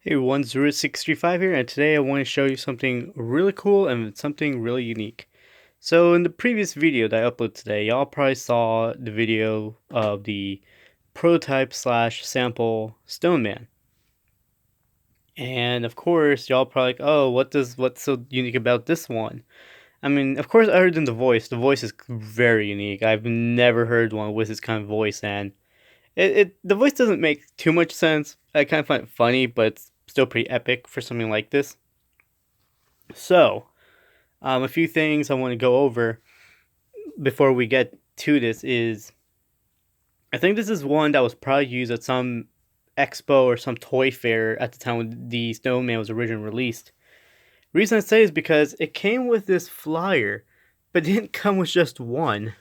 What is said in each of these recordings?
Hey everyone, 0635 here, and today I want to show you something really cool and something really unique. So in the previous video that I uploaded today, y'all probably saw the video of the prototype slash sample Stoneman. And of course, y'all probably like, oh, what's so unique about this one? I mean, of course I heard in the voice. The voice is very unique. I've never heard one with this kind of voice, and the voice doesn't make too much sense. I kind of find it funny, but it's still pretty epic for something like this. So, a few things I want to go over before we get to this is I think this is one that was probably used at some expo or some toy fair at the time when the Stoneman was originally released. Reason I say is because it came with this flyer, but it didn't come with just one.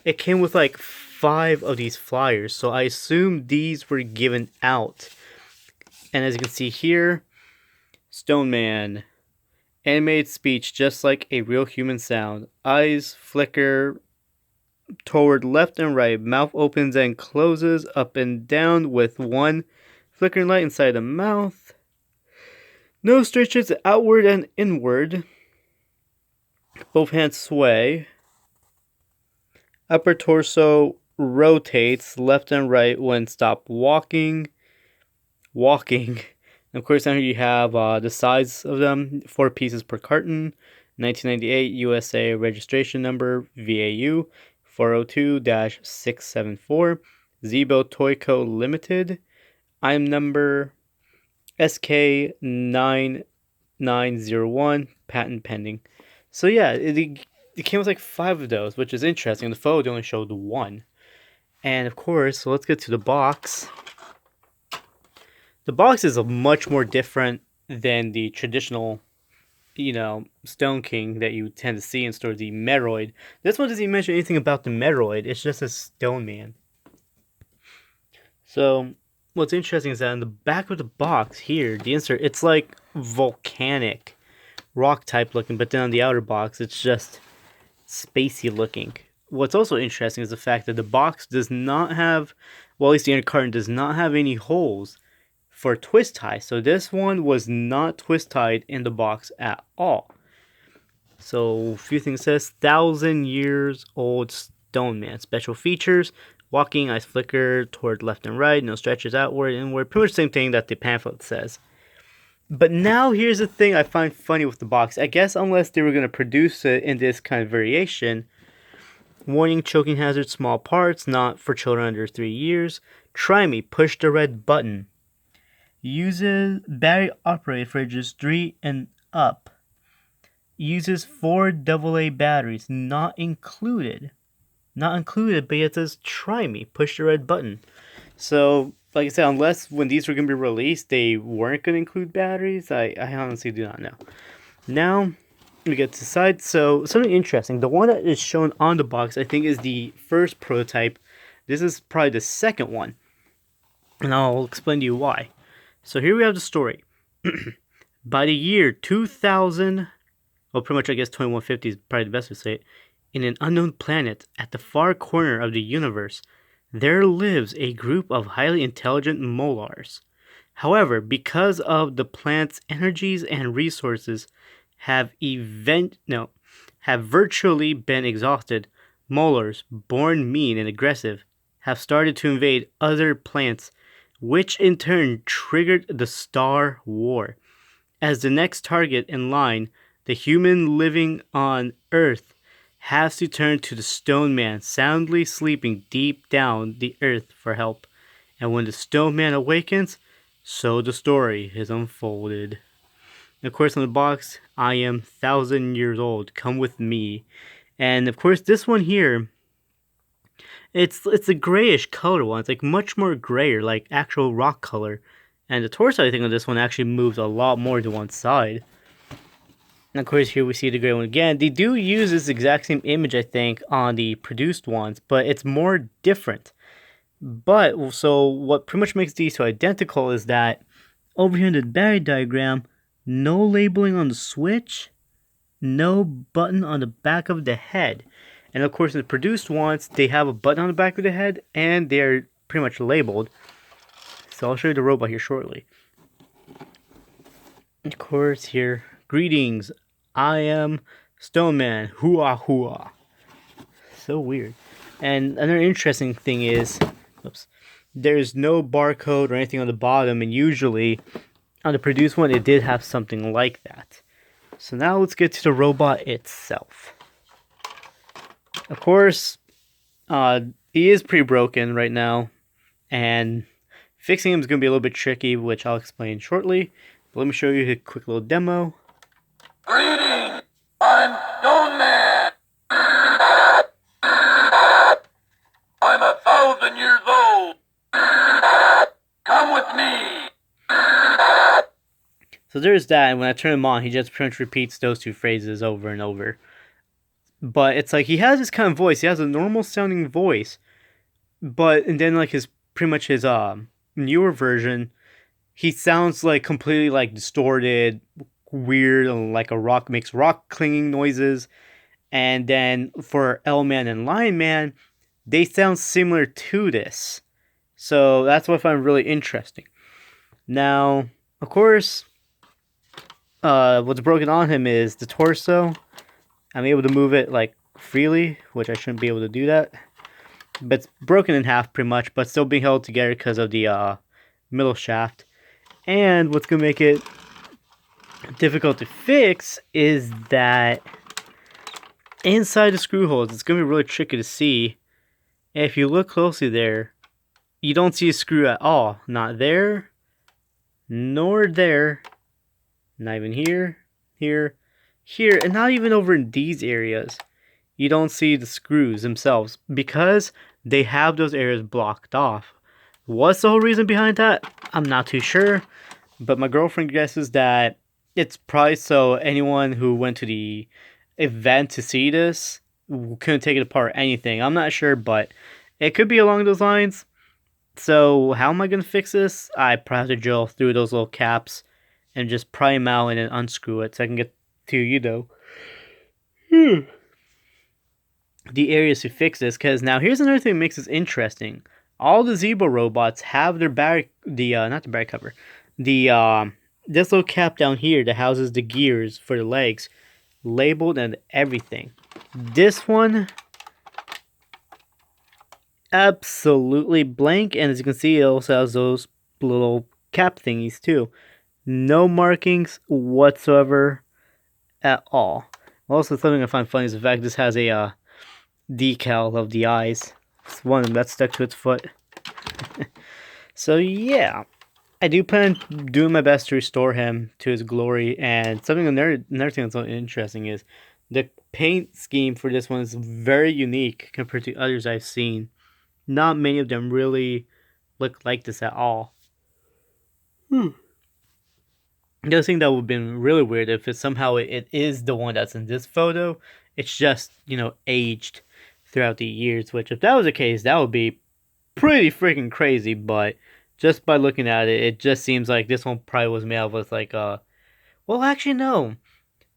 It came with like 5 of these flyers, so I assume these were given out. And as you can see here, Stoneman, animated speech just like a real human sound. Eyes flicker toward left and right. Mouth opens and closes up and down with one flickering light inside the mouth. Nose stretches outward and inward. Both hands sway. Upper torso rotates left and right when stop walking. And of course, now here you have the size of them: 4 pieces per carton. 1998 USA registration number VAU 402-674. Zebo Toyco Limited. IM number SK9901. Patent pending. So yeah, it came with like 5 of those, which is interesting. The photo only showed 1. And of course, so let's get to the box. The box is a much more different than the traditional, Stone King that you tend to see in stores, the Metroid. This one doesn't even mention anything about the Metroid. It's just a Stone Man. So, what's interesting is that in the back of the box here, the insert, it's like volcanic rock type looking, but then on the outer box, it's just spacey looking. What's also interesting is the fact that the box does not have, well, at least the inner carton does not have any holes for twist tie. So this one was not twist tied in the box at all. So a few things says 1,000 years old Stone Man. Special features: walking, eyes flicker toward left and right, no stretches outward, inward. Pretty much the same thing that the pamphlet says. But now here's the thing I find funny with the box. I guess unless they were going to produce it in this kind of variation. Warning: choking hazard, small parts, not for children under 3 years. Try me, push the red button. Uses battery operated fridges 3 and up. Uses 4 AA batteries, not included. Not included, but it says try me, push the red button. So, like I said, unless when these were going to be released, they weren't going to include batteries, I honestly do not know. Now, we get to the side. So, something interesting. The one that is shown on the box, I think, is the first prototype. This is probably the second one. And I'll explain to you why. So here we have the story. By the year 2000, well, pretty much I guess 2150 is probably the best to say it, in an unknown planet at the far corner of the universe, there lives a group of highly intelligent molars. However, because of the planet's energies and resources have virtually been exhausted, molars, born mean and aggressive, have started to invade other planets, which in turn triggered the Star War. As the next target in line, the human living on Earth has to turn to the Stone Man, soundly sleeping deep down the Earth, for help. And when the Stone Man awakens, so the story is unfolded. And of course, on the box, I am 1,000 years old. Come with me. And of course, this one here, it's a grayish color one. It's like much more grayer, like actual rock color. And the torso, I think, on this one actually moves a lot more to one side. And of course, here we see the gray one again. They do use this exact same image, I think, on the produced ones, but it's more different. But, so what pretty much makes these two identical is that over here in the battery diagram, no labeling on the switch, no button on the back of the head. And of course, in the produced ones, they have a button on the back of the head, and they're pretty much labeled. So I'll show you the robot here shortly. Of course, here. Greetings. I am Stoneman. Hooah hooah. So weird. And another interesting thing is, oops, there's no barcode or anything on the bottom, and usually on the produced one, it did have something like that. So now let's get to the robot itself. Of course, he is pretty broken right now, and fixing him is going to be a little bit tricky, which I'll explain shortly. But let me show you a quick little demo. Greetings, I'm Stoneman. I'm 1,000 years old. Come with me. So there's that, and when I turn him on, he just pretty much repeats those two phrases over and over. But it's like he has this kind of voice. He has a normal sounding voice, but and then like his pretty much his newer version, he sounds like completely like distorted, weird, and like a rock makes rock clinging noises. And then for L Man and Lion Man, they sound similar to this. So that's what I find really interesting. Now, of course, what's broken on him is the torso. I'm able to move it like freely, which I shouldn't be able to do that. But it's broken in half pretty much, but still being held together because of the middle shaft. And what's going to make it difficult to fix is that inside the screw holes, it's going to be really tricky to see. And if you look closely there, you don't see a screw at all. Not there, nor there, not even here, here, here, and not even over in these areas. You don't see the screws themselves because they have those areas blocked off. What's the whole reason behind that? I'm not too sure, but my girlfriend guesses that it's probably so anyone who went to the event to see this couldn't take it apart or anything. I'm not sure, but it could be along those lines. So how am I going to fix this? I probably have to drill through those little caps and just pry them out and then unscrew it so I can get to you though. The areas to fix this, because now here's another thing that makes this interesting. All the Zebo robots have their not the battery cover, this little cap down here that houses the gears for the legs, labeled and everything. This one, absolutely blank, and as you can see, it also has those little cap thingies too. No markings whatsoever at all. Also, something I find funny is the fact this has a decal of the eyes. It's one that's stuck to its foot. So yeah, I do plan on doing my best to restore him to his glory. And another thing that's interesting is the paint scheme for this one is very unique compared to others I've seen. Not many of them really look like this at all. The other thing that would have been really weird if it is the one that's in this photo. It's just, aged throughout the years, which if that was the case, that would be pretty freaking crazy. But just by looking at it, it just seems like this one probably was made with like well, actually no.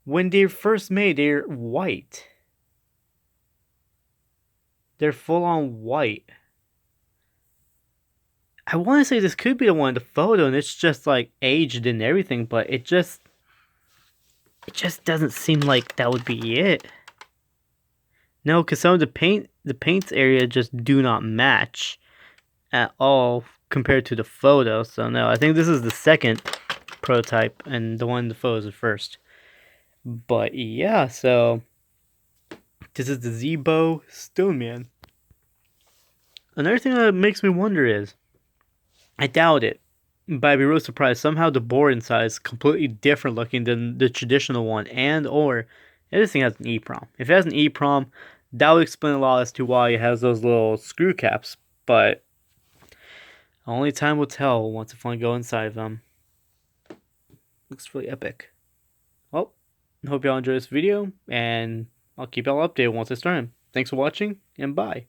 When they're first made, they're white. They're full on white. I want to say this could be the one in the photo, and it's just like aged and everything, but it just doesn't seem like that would be it. No, because some of the paints area just do not match at all compared to the photo. So no, I think this is the second prototype, and the one in the photo is the first. But yeah, so this is the Zebo Stoneman. Another thing that makes me wonder is, I doubt it, but I'd be really surprised. Somehow the board inside is completely different looking than the traditional one, or this thing has an EEPROM. If it has an EEPROM, that would explain a lot as to why it has those little screw caps, but only time will tell once I finally go inside of them. Looks really epic. Well, I hope y'all enjoyed this video, and I'll keep y'all updated once I start them. Thanks for watching, and bye.